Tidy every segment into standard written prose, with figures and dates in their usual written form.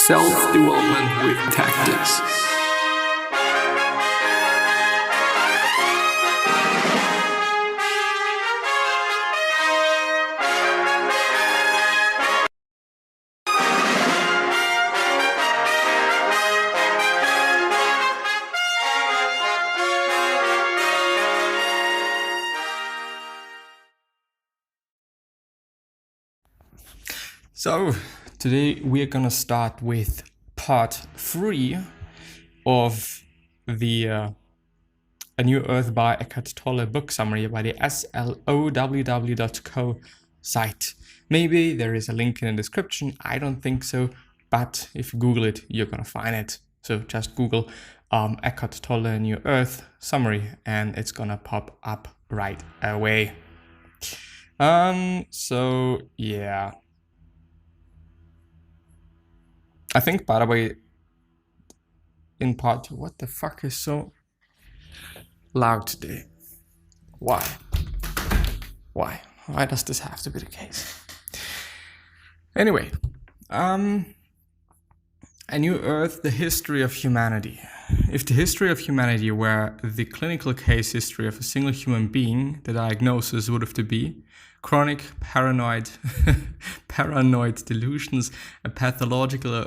Self-development with tactics. So today we are gonna start with part 3 of the A New Earth by Eckhart Tolle book summary by the slowww.co site. Maybe there is a link in the description. I don't think so, but if you Google it, you're gonna find it. So just Google Eckhart Tolle A New Earth summary and it's gonna pop up right away. So yeah. I think, by the way, in part, what the fuck is so loud today? Why? Why does this have to be the case? Anyway, A New Earth, the history of humanity. If the history of humanity were the clinical case history of a single human being, the diagnosis would have to be chronic paranoid delusions, a pathological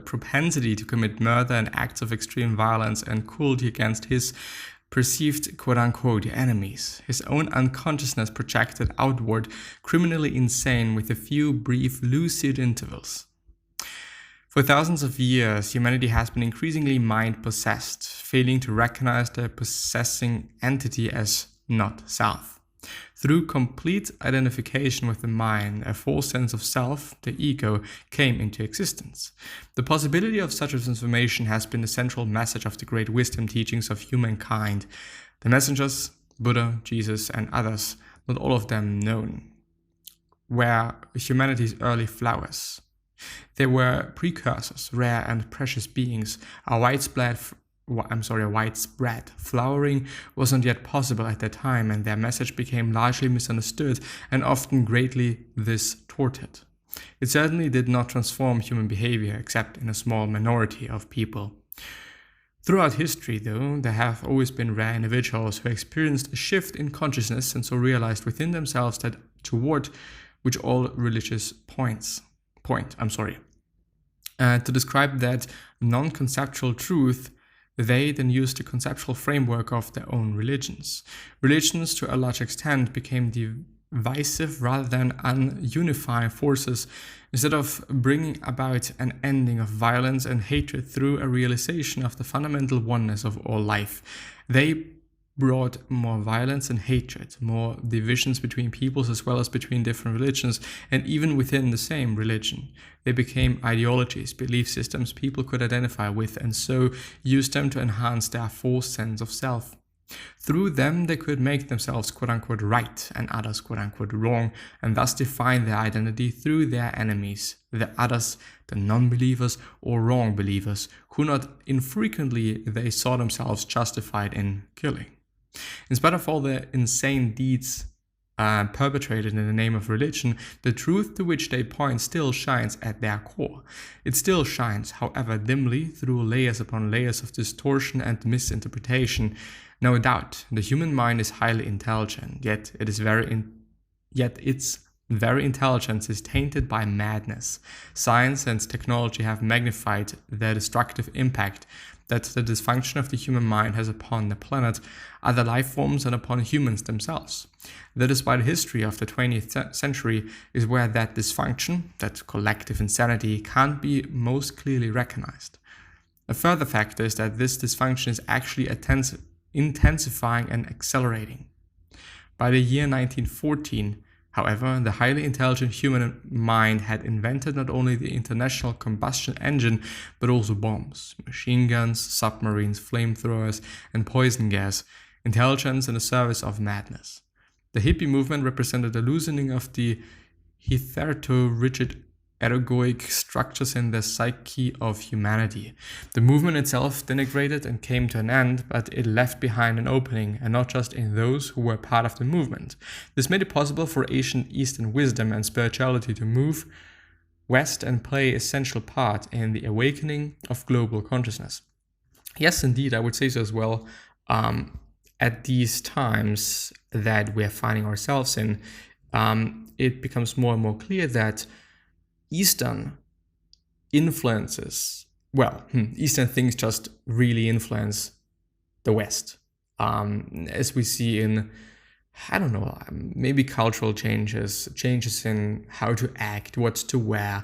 propensity to commit murder and acts of extreme violence and cruelty against his perceived quote-unquote enemies, his own unconsciousness projected outward, criminally insane with a few brief lucid intervals. For thousands of years, humanity has been increasingly mind-possessed, failing to recognize the possessing entity as not self. Through complete identification with the mind, a false sense of self, the ego, came into existence. The possibility of such a transformation has been the central message of the great wisdom teachings of humankind. The messengers, Buddha, Jesus, and others, not all of them known, were humanity's early flowers. They were precursors, rare and precious beings, a widespread flowering wasn't yet possible at that time, and their message became largely misunderstood and often greatly distorted. It certainly did not transform human behavior, except in a small minority of people. Throughout history, though, there have always been rare individuals who experienced a shift in consciousness and so realized within themselves that toward which all religious point. To describe that non-conceptual truth, they then used the conceptual framework of their own religions. Religions, to a large extent, became divisive rather than unifying forces. Instead of bringing about an ending of violence and hatred through a realization of the fundamental oneness of all life, they brought more violence and hatred, more divisions between peoples as well as between different religions, and even within the same religion. They became ideologies, belief systems people could identify with, and so used them to enhance their false sense of self. Through them, they could make themselves quote-unquote right and others quote-unquote wrong, and thus define their identity through their enemies, the others, the non-believers or wrong believers, who not infrequently they saw themselves justified in killing. In spite of all the insane deeds perpetrated in the name of religion, the truth to which they point still shines at their core. It still shines, however dimly, through layers upon layers of distortion and misinterpretation. No doubt, the human mind is highly intelligent, yet its very intelligence is tainted by madness. Science and technology have magnified the destructive impact that the dysfunction of the human mind has upon the planet, other life forms, and upon humans themselves. That is why the history of the 20th century is where that dysfunction, that collective insanity, can't be most clearly recognized. A further factor is that this dysfunction is actually intensifying and accelerating. By the year 1914, however, the highly intelligent human mind had invented not only the international combustion engine, but also bombs, machine guns, submarines, flamethrowers, and poison gas, intelligence in the service of madness. The hippie movement represented a loosening of the hitherto rigid egoic structures in the psyche of humanity. The movement itself denigrated and came to an end, but it left behind an opening, and not just in those who were part of the movement. This made it possible for ancient Eastern wisdom and spirituality to move West and play an essential part in the awakening of global consciousness. Yes, indeed, I would say so as well. At these times that we're finding ourselves in, it becomes more and more clear that Eastern influences, Eastern things just really influence the West. As we see in, I don't know, maybe cultural changes in how to act, what to wear,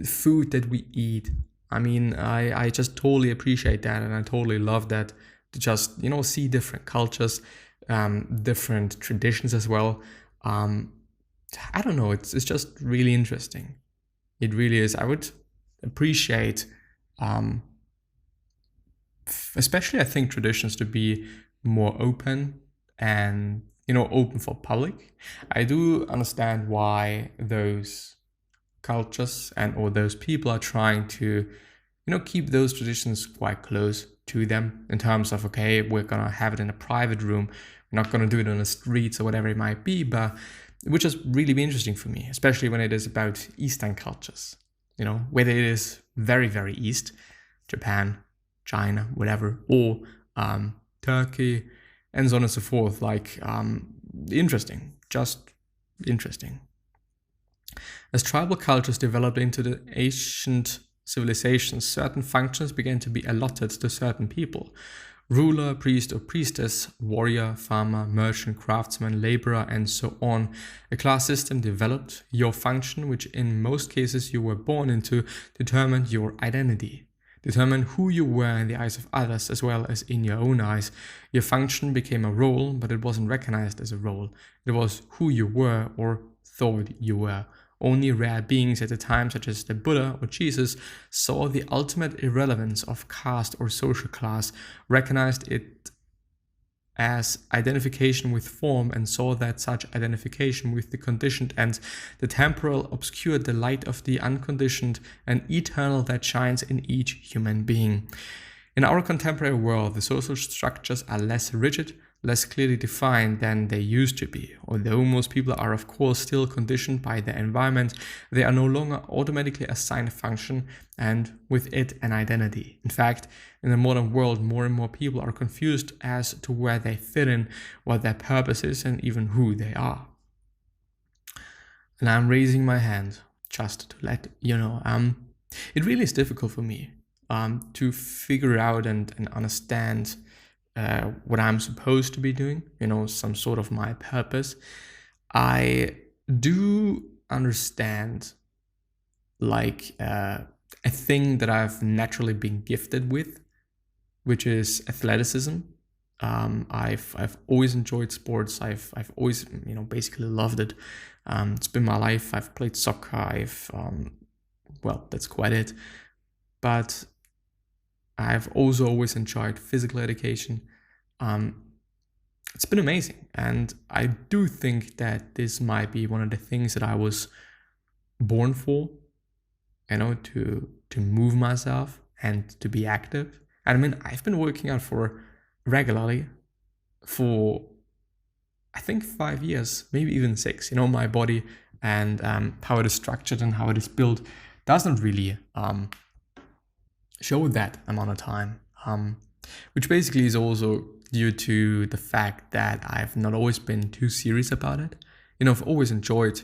food that we eat. I mean, I just totally appreciate that, and I totally love that, to just, see different cultures, different traditions as well. I don't know, it's just really interesting. It really is. I would appreciate, especially I think, traditions to be more open and, open for public. I do understand why those cultures or those people are trying to, keep those traditions quite close to them, in terms of, okay, we're going to have it in a private room. We're not going to do it on the streets or whatever it might be, but which is really be interesting for me, especially when it is about Eastern cultures, whether it is very, very East, Japan, China, whatever, or Turkey, and so on and so forth. Interesting, just interesting. As tribal cultures developed into the ancient civilizations, certain functions began to be allotted to certain people. Ruler, priest or priestess, warrior, farmer, merchant, craftsman, laborer, and so on. A class system developed. Your function, which in most cases you were born into, determined your identity, determined who you were in the eyes of others as well as in your own eyes. Your function became a role, but it wasn't recognized as a role. It was who you were or thought you were. Only rare beings at the time, such as the Buddha or Jesus, saw the ultimate irrelevance of caste or social class, recognized it as identification with form, and saw that such identification with the conditioned and the temporal obscured the light of the unconditioned and eternal that shines in each human being. In our contemporary world, the social structures are less rigid, less clearly defined than they used to be. Although most people are of course still conditioned by their environment, they are no longer automatically assigned a function and with it an identity. In fact, in the modern world, more and more people are confused as to where they fit in, what their purpose is, and even who they are. And I'm raising my hand just to let you know, it really is difficult for me to figure out and understand what I'm supposed to be doing, some sort of my purpose. I do understand a thing that I've naturally been gifted with, which is athleticism. I've always enjoyed sports. I've always basically loved it. It's been my life. I've played soccer. That's quite it. But I've also always enjoyed physical education. It's been amazing, and I do think that this might be one of the things that I was born for, to move myself and to be active. And I mean, I've been working out regularly for I think 5 years, maybe even 6. My body and how it is structured and how it is built doesn't really show that amount of time, which basically is also due to the fact that I've not always been too serious about it. I've always enjoyed,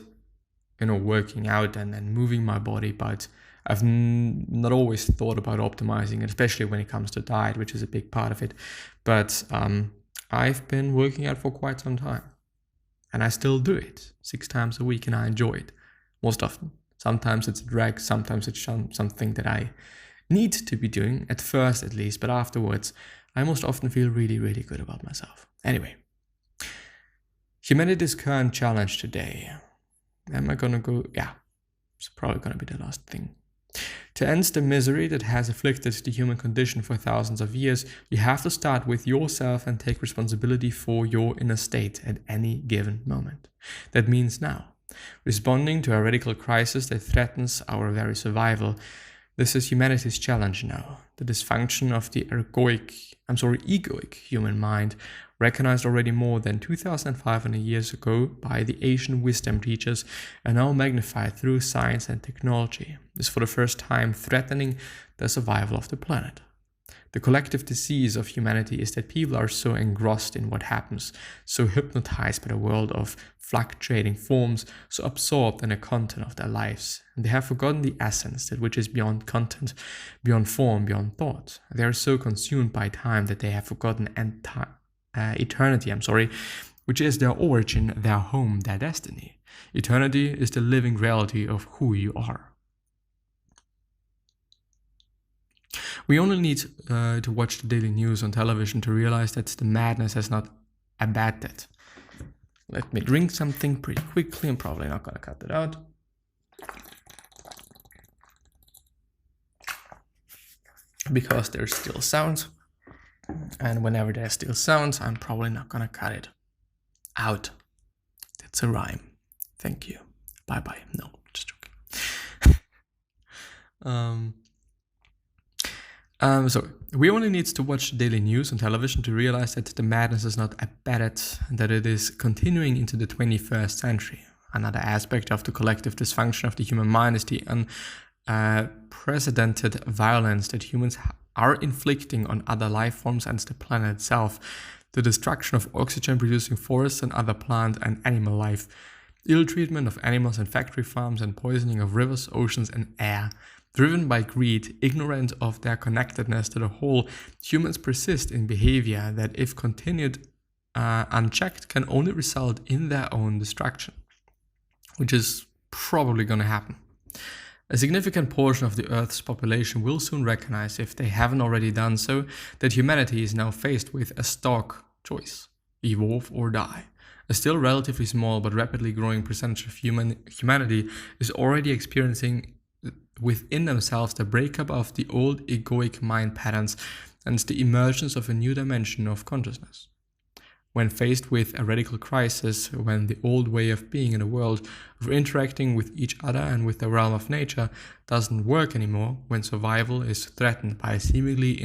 working out and moving my body, but I've not always thought about optimizing it, especially when it comes to diet, which is a big part of it. But I've been working out for quite some time, and I still do it 6 times a week, and I enjoy it most often. Sometimes it's a drag, sometimes it's something that I need to be doing, at first at least, but afterwards I most often feel really, really good about myself. Anyway, humanity's current challenge today. Am I gonna go? Yeah, it's probably gonna be the last thing. To end the misery that has afflicted the human condition for thousands of years, you have to start with yourself and take responsibility for your inner state at any given moment. That means now. Responding to a radical crisis that threatens our very survival. This is humanity's challenge now. The dysfunction of the egoic human mind, recognized already more than 2,500 years ago by the Asian wisdom teachers and now magnified through science and technology, is for the first time threatening the survival of the planet. The collective disease of humanity is that people are so engrossed in what happens, so hypnotized by the world of fluctuating forms, so absorbed in the content of their lives, and they have forgotten the essence, that which is beyond content, beyond form, beyond thought. They are so consumed by time that they have forgotten eternity, which is their origin, their home, their destiny. Eternity is the living reality of who you are. We only need to watch the daily news on television to realize that the madness has not abated. Let me drink something pretty quickly. I'm probably not going to cut it out. Because there's still sounds. And whenever there's still sounds, I'm probably not going to cut it out. That's a rhyme. Thank you. Bye-bye. No, just joking. So we only need to watch the daily news on television to realize that the madness is not abated and that it is continuing into the 21st century. Another aspect of the collective dysfunction of the human mind is the unprecedented violence that humans are inflicting on other life forms and the planet itself. The destruction of oxygen-producing forests and other plant and animal life, ill treatment of animals in factory farms, and poisoning of rivers, oceans, and air. Driven by greed, ignorant of their connectedness to the whole, humans persist in behavior that, if continued unchecked, can only result in their own destruction, which is probably going to happen. A significant portion of the Earth's population will soon recognize, if they haven't already done so, that humanity is now faced with a stark choice: evolve or die. A still relatively small but rapidly growing percentage of humanity is already experiencing within themselves the breakup of the old egoic mind patterns and the emergence of a new dimension of consciousness. When faced with a radical crisis, when the old way of being in the world, of interacting with each other and with the realm of nature, doesn't work anymore, when survival is threatened by seemingly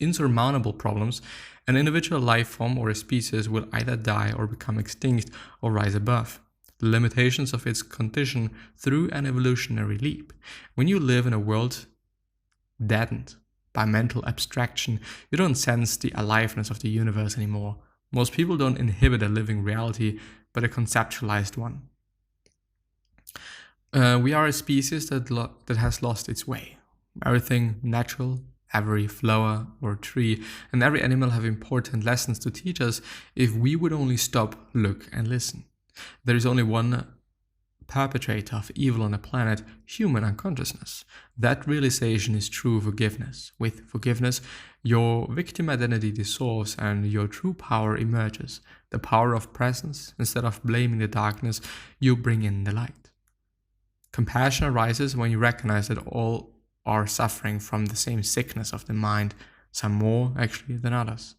insurmountable problems, an individual life form or a species will either die or become extinct or rise above the limitations of its condition through an evolutionary leap. When you live in a world deadened by mental abstraction, you don't sense the aliveness of the universe anymore. Most people don't inhabit a living reality, but a conceptualized one. We are a species that has lost its way. Everything natural, every flower or tree, and every animal have important lessons to teach us if we would only stop, look, and listen. There is only one perpetrator of evil on the planet, human unconsciousness. That realization is true forgiveness. With forgiveness, your victim identity dissolves and your true power emerges. The power of presence. Instead of blaming the darkness, you bring in the light. Compassion arises when you recognize that all are suffering from the same sickness of the mind, some more actually than others.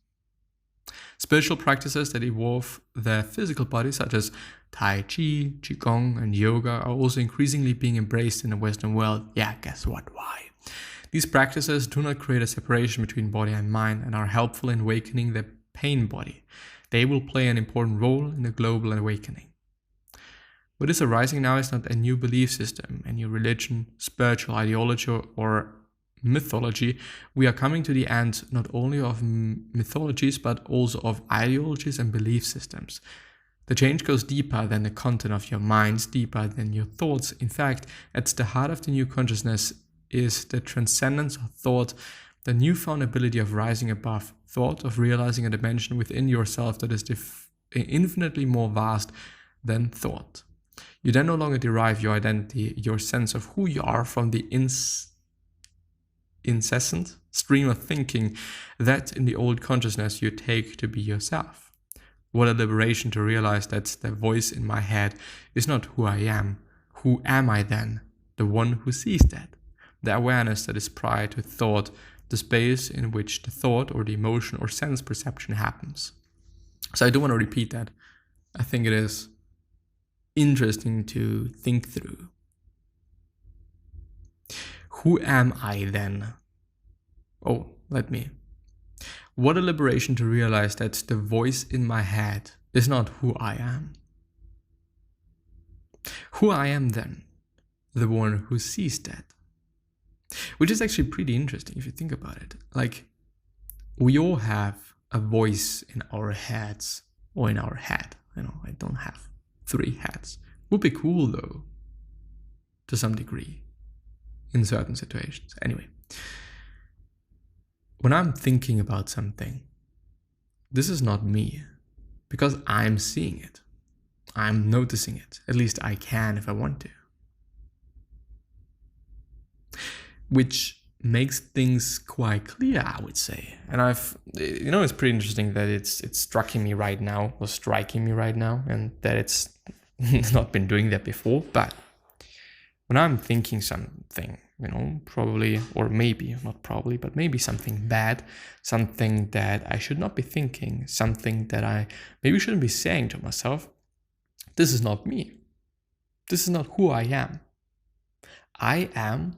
Spiritual practices that evolve the physical body, such as Tai Chi, Qigong, and Yoga, are also increasingly being embraced in the Western world. Yeah, guess what? Why? These practices do not create a separation between body and mind and are helpful in awakening the pain body. They will play an important role in the global awakening. What is arising now is not a new belief system, a new religion, spiritual ideology, or mythology. We are coming to the end not only of mythologies but also of ideologies and belief systems. The change goes deeper than the content of your minds, deeper than your thoughts. In fact, at the heart of the new consciousness is the transcendence of thought, the newfound ability of rising above thought, of realizing a dimension within yourself that is infinitely more vast than thought. You then no longer derive your identity, your sense of who you are, from the incessant stream of thinking that in the old consciousness you take to be yourself. What a liberation to realize that the voice in my head is not who I am. Who am I then? The one who sees that. The awareness that is prior to thought, the space in which the thought or the emotion or sense perception happens. So I do want to repeat that. I think it is interesting to think through. Who am I then? Oh, what a liberation to realize that the voice in my head is not who I am. Who I am then? The one who sees that. Which is actually pretty interesting if you think about it. Like, we all have a voice in our heads, or in our head. I don't have 3 heads. Would be cool though, to some degree, in certain situations. Anyway, when I'm thinking about something, this is not me, because I'm seeing it. I'm noticing it. At least I can if I want to. Which makes things quite clear, I would say. And it's pretty interesting that it's striking me right now, and that it's not been doing that before. But when I'm thinking something, probably, or maybe, not probably, but maybe something bad, something that I should not be thinking, something that I maybe shouldn't be saying to myself, this is not me. This is not who I am. I am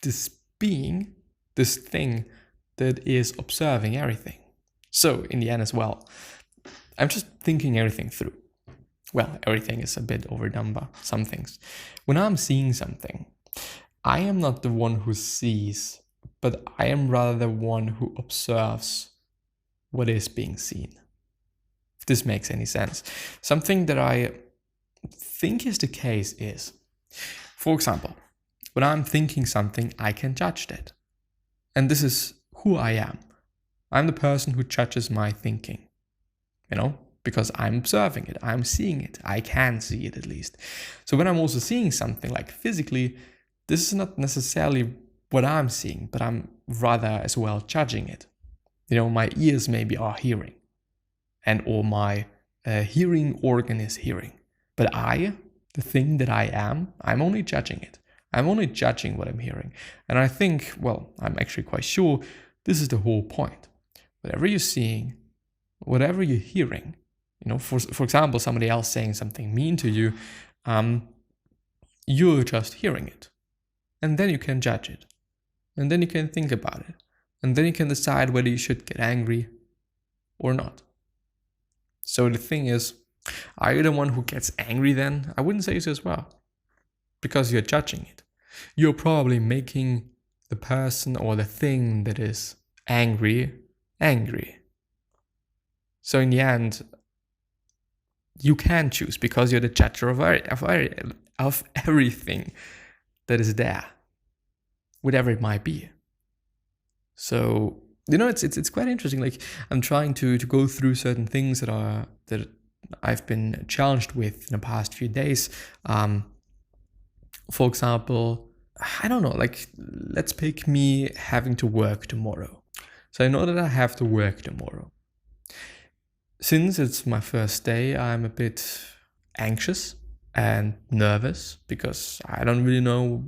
this being, this thing that is observing everything. So in the end as well, I'm just thinking everything through. Well, everything is a bit overdone, but some things. When I'm seeing something, I am not the one who sees, but I am rather the one who observes what is being seen. If this makes any sense. Something that I think is the case is, for example, when I'm thinking something, I can judge that. And this is who I am. I'm the person who judges my thinking, because I'm observing it, I'm seeing it, I can see it at least. So when I'm also seeing something like physically, this is not necessarily what I'm seeing, but I'm rather as well judging it. My ears maybe are hearing, or my hearing organ is hearing. But I, the thing that I am, I'm only judging it. I'm only judging what I'm hearing. And I think, I'm actually quite sure this is the whole point. Whatever you're seeing, whatever you're hearing, for example, somebody else saying something mean to you, you're just hearing it. And then you can judge it. And then you can think about it. And then you can decide whether you should get angry or not. So the thing is, are you the one who gets angry then? I wouldn't say so as well. Because you're judging it. You're probably making the person or the thing that is angry. So in the end, you can choose because you're the judger of everything that is there, whatever it might be. So it's quite interesting. Like, I'm trying to go through certain things that I've been challenged with in the past few days. For example, I don't know, let's pick me having to work tomorrow. So I know that I have to work tomorrow. Since it's my first day, I'm a bit anxious and nervous because I don't really know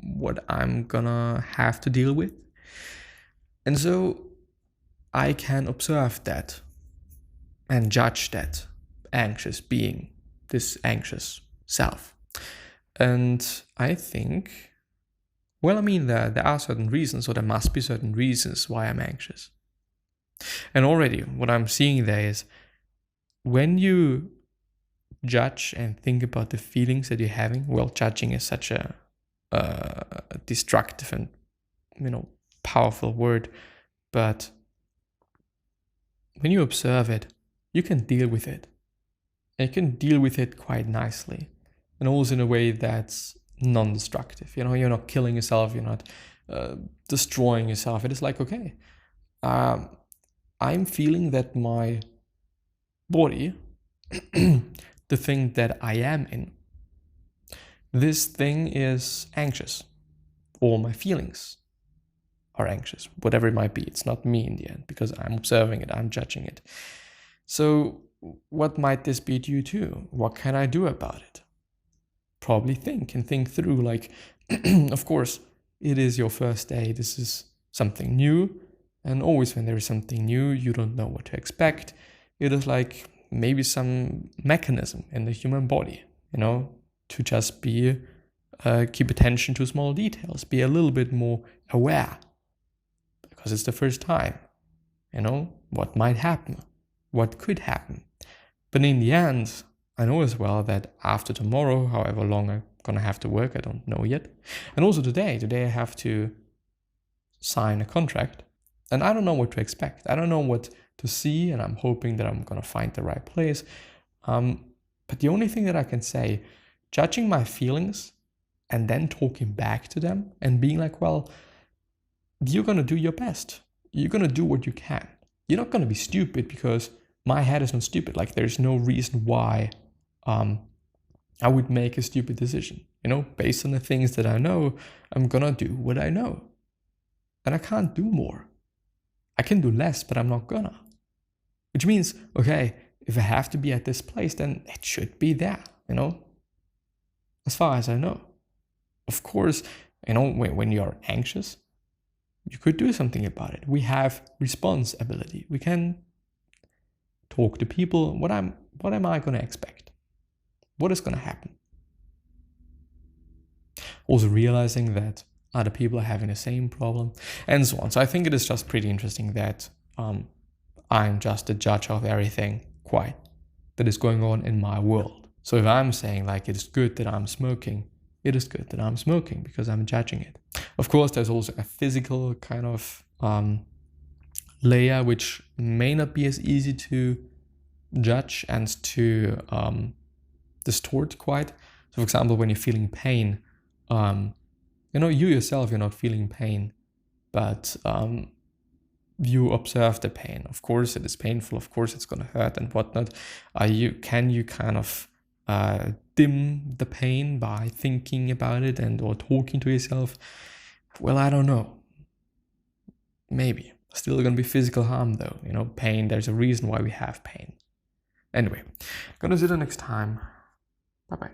what I'm gonna have to deal with. And so I can observe that and judge that anxious being, this anxious self. And I think, there are certain reasons, or there must be certain reasons why I'm anxious. And already what I'm seeing there is when you judge and think about the feelings that you're having, judging is such a destructive and, powerful word, but when you observe it, you can deal with it. And you can deal with it quite nicely. And also in a way that's non-destructive. You're not killing yourself, you're not destroying yourself. It is like, okay, I'm feeling that my body, the thing that I am in, this thing is anxious, or my feelings are anxious, whatever it might be. It's not me in the end, because I'm observing it, I'm judging it. So what might this be due to? What can I do about it? Probably think through, of course, it is your first day, this is something new, and always when there is something new, you don't know what to expect. It is like maybe some mechanism in the human body, to just be keep attention to small details, be a little bit more aware, because it's the first time. What might happen, what could happen. But in the end, I know as well that after tomorrow, however long I'm gonna have to work, I don't know yet. And also today I have to sign a contract, and I don't know what to expect. I don't know what to see, and I'm hoping that I'm gonna find the right place. But the only thing that I can say, judging my feelings and then talking back to them and being like, well, you're gonna do your best. You're gonna do what you can. You're not gonna be stupid, because my head is not stupid. Like, there's no reason why I would make a stupid decision. Based on the things that I know, I'm gonna do what I know. And I can't do more. I can do less, but I'm not gonna. Which means, okay, if I have to be at this place, then it should be there, as far as I know. Of course, when you're anxious, you could do something about it. We have response ability. We can talk to people. What am I going to expect? What is going to happen? Also realizing that other people are having the same problem, and so on. So I think it is just pretty interesting that I'm just a judge of everything that is going on in my world. So if I'm saying like it is good that I'm smoking, it is good that I'm smoking because I'm judging it. Of course, there's also a physical kind of layer which may not be as easy to judge and to distort quite. So for example, when you're feeling pain, you yourself, you're not feeling pain, but you observe the pain. Of course, it is painful. Of course, it's going to hurt and whatnot. Can you kind of dim the pain by thinking about it or talking to yourself? Well, I don't know. Maybe. Still going to be physical harm though. Pain, there's a reason why we have pain. Anyway, gonna see you next time. Bye-bye.